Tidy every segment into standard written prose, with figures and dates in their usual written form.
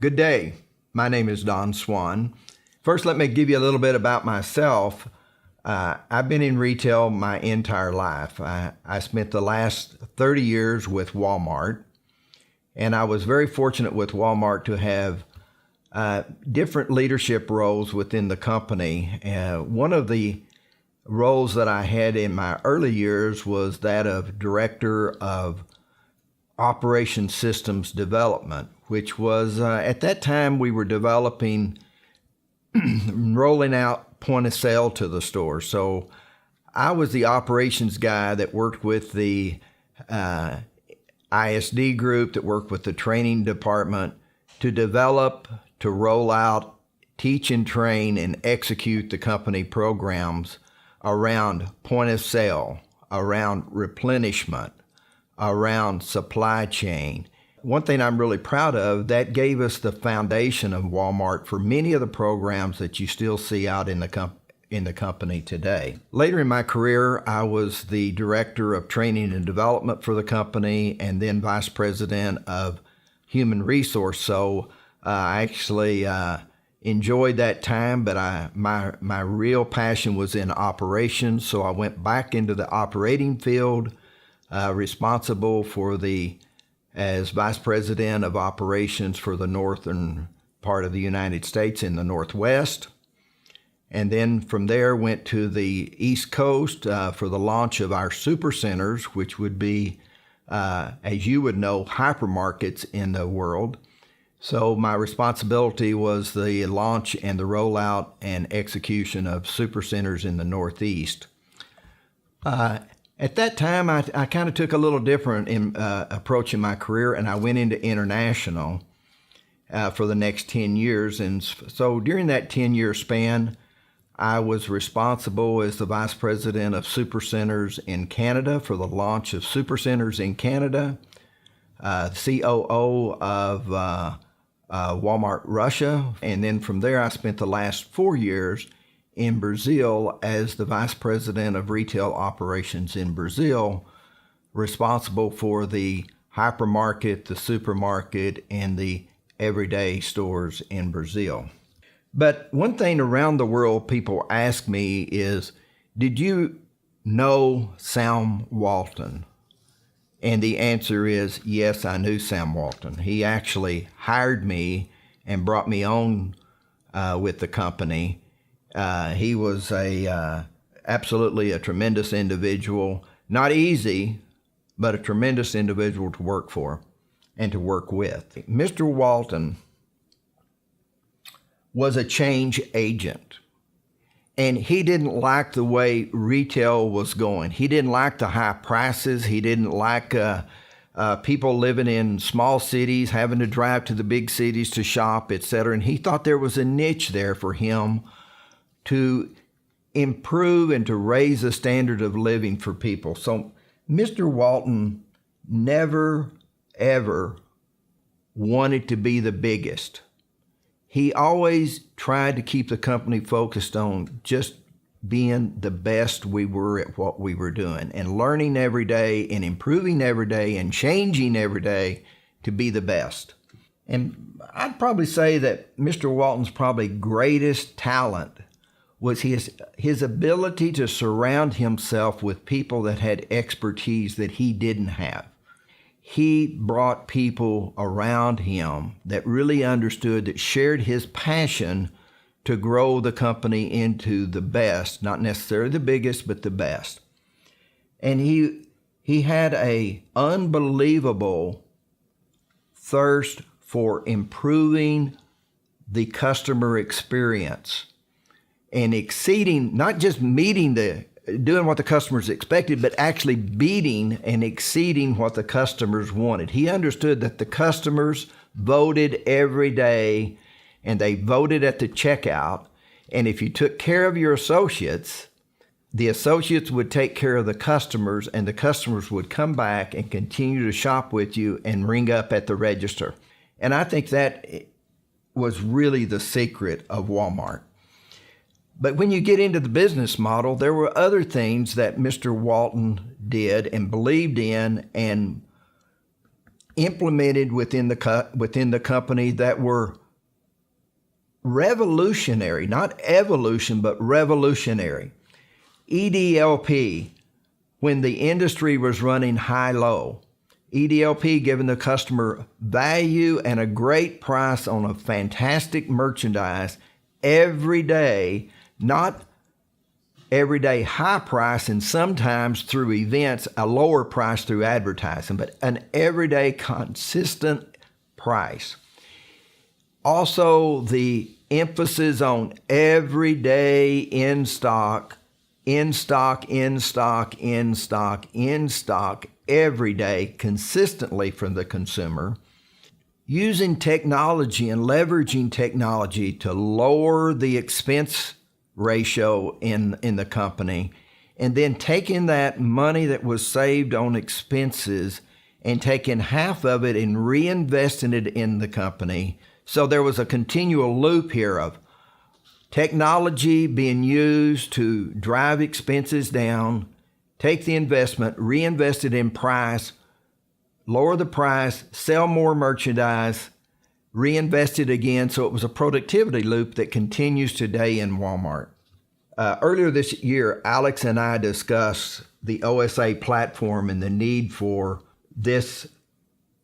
Good day. My name is Don Swann. First, let me give you a little bit about myself. I've been in retail my entire life. I spent the last 30 years with Walmart, and I was very fortunate with Walmart to have different leadership roles within the company. One of the roles that I had in my early years was that of Director of Operation Systems Development, which was, at that time, we were developing, rolling out point of sale to the store. So I was the operations guy that worked with the ISD group, that worked with the training department to develop, to roll out, teach and train, and execute the company programs around point of sale, around replenishment, around supply chain. One thing I'm really proud of, that gave us the foundation of Walmart for many of the programs that you still see out in the company today. Later in my career, I was the Director of Training and Development for the company and then Vice President of Human Resource. So I actually enjoyed that time, but my real passion was in operations. So I went back into the operating field, responsible for as Vice President of Operations for the northern part of the United States in the Northwest. And then from there went to the East Coast for the launch of our super centers, which would be, as you would know, hypermarkets in the world. So my responsibility was the launch and the rollout and execution of super centers in the Northeast. At that time, I kind of took a little different approach in my career, and I went into international for the next 10 years. And so during that 10-year span, I was responsible as the Vice President of Super Centers in Canada for the launch of Super Centers in Canada, COO of Walmart Russia, and then from there I spent the last 4 years in Brazil as the Vice President of Retail Operations in Brazil, responsible for the hypermarket, the supermarket, and the everyday stores in Brazil. But one thing around the world people ask me is, did you know Sam Walton? And the answer is, yes, I knew Sam Walton. He actually hired me and brought me on with the company. He was absolutely a tremendous individual, not easy, but a tremendous individual to work for and to work with. Mr. Walton was a change agent, and he didn't like the way retail was going. He didn't like the high prices. He didn't like people living in small cities, having to drive to the big cities to shop, etc. And he thought there was a niche there for him to improve and to raise the standard of living for people. So Mr. Walton never, ever wanted to be the biggest. He always tried to keep the company focused on just being the best we were at what we were doing and learning every day and improving every day and changing every day to be the best. And I'd probably say that Mr. Walton's probably greatest talent was his ability to surround himself with people that had expertise that he didn't have. He brought people around him that really understood, that shared his passion to grow the company into the best, not necessarily the biggest, but the best. And he had an unbelievable thirst for improving the customer experience and exceeding, not just doing what the customers expected, but actually beating and exceeding what the customers wanted. He understood that the customers voted every day, and they voted at the checkout. And if you took care of your associates, the associates would take care of the customers, and the customers would come back and continue to shop with you and ring up at the register. And I think that was really the secret of Walmart. But when you get into the business model, there were other things that Mr. Walton did and believed in and implemented within the company that were revolutionary, not evolution, but revolutionary. EDLP, when the industry was running high-low. EDLP giving the customer value and a great price on a fantastic merchandise every day, not everyday high price, and sometimes through events, a lower price through advertising, but an everyday consistent price. Also, the emphasis on everyday in stock, in stock, in stock, in stock, in stock, every day, consistently from the consumer. Using technology and leveraging technology to lower the expense ratio in the company, and then taking that money that was saved on expenses and taking half of it and reinvesting it in the company. So there was a continual loop here of technology being used to drive expenses down, take the investment, reinvest it in price, lower the price, sell more merchandise, reinvest it again. So it was a productivity loop that continues today in Walmart. Earlier this year, Alex and I discussed the OSA platform and the need for this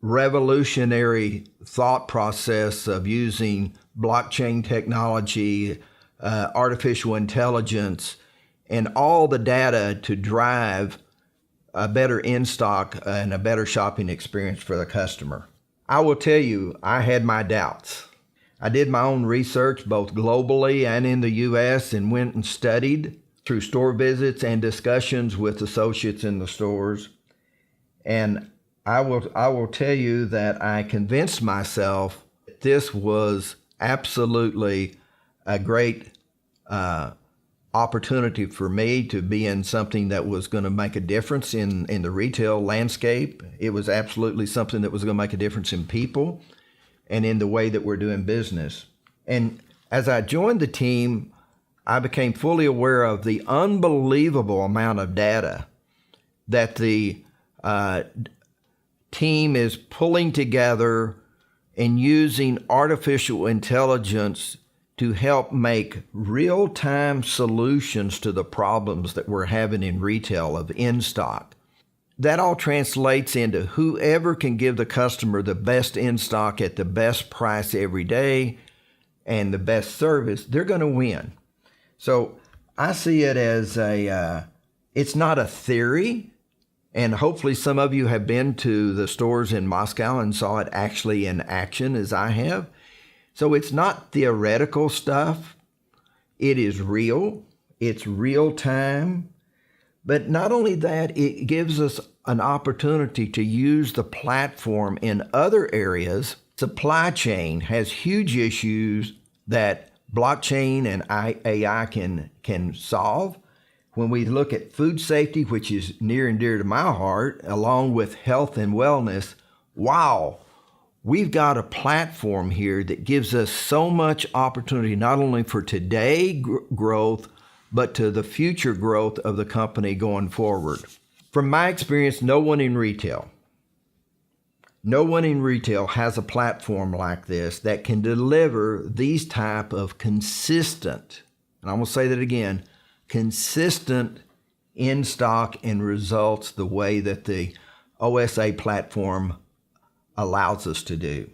revolutionary thought process of using blockchain technology, artificial intelligence, and all the data to drive a better in-stock and a better shopping experience for the customer. I will tell you, I had my doubts. I did my own research both globally and in the U.S. and went and studied through store visits and discussions with associates in the stores. And I will tell you that I convinced myself that this was absolutely a great opportunity for me to be in something that was going to make a difference in the retail landscape. It was absolutely something that was going to make a difference in people and in the way that we're doing business. And as I joined the team, I became fully aware of the unbelievable amount of data that the team is pulling together and using artificial intelligence to help make real-time solutions to the problems that we're having in retail of in-stock. That all translates into whoever can give the customer the best in-stock at the best price every day and the best service, they're going to win. So I see it as it's not a theory, and hopefully some of you have been to the stores in Moscow and saw it actually in action as I have. So it's not theoretical stuff. It is real. It's real time. But not only that, it gives us an opportunity to use the platform in other areas. Supply chain has huge issues that blockchain and AI can solve. When we look at food safety, which is near and dear to my heart, along with health and wellness, wow. We've got a platform here that gives us so much opportunity, not only for today growth, but to the future growth of the company going forward. From my experience, no one in retail has a platform like this that can deliver these type of consistent, and I'm going to say that again, consistent in-stock and results the way that the OSA platform allows us to do.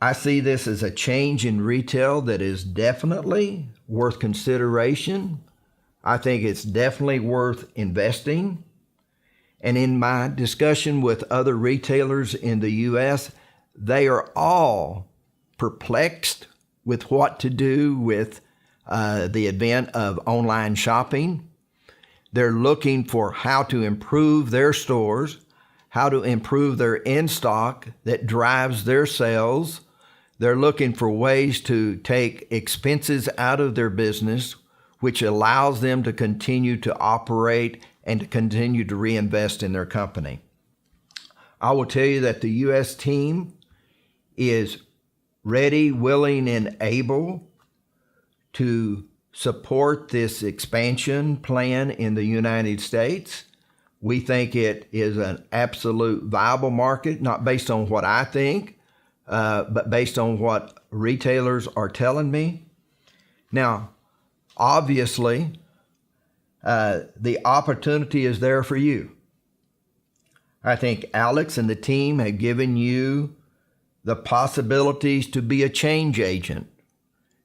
I see this as a change in retail that is definitely worth consideration. I think it's definitely worth investing. And in my discussion with other retailers in the U.S., they are all perplexed with what to do with the advent of online shopping. They're looking for how to improve their stores, how to improve their in-stock that drives their sales. They're looking for ways to take expenses out of their business, which allows them to continue to operate and to continue to reinvest in their company. I will tell you that the U.S. team is ready, willing, and able to support this expansion plan in the United States. We think it is an absolute viable market, not based on what I think, but based on what retailers are telling me. Now, obviously, the opportunity is there for you. I think Alex and the team have given you the possibilities to be a change agent,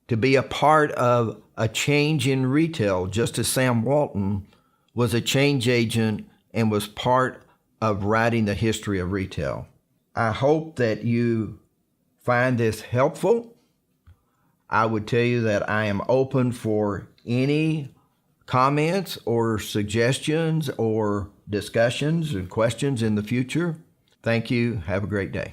to be a part of a change in retail, just as Sam Walton was a change agent and was part of writing the history of retail. I hope that you find this helpful. I would tell you that I am open for any comments or suggestions or discussions and questions in the future. Thank you. Have a great day.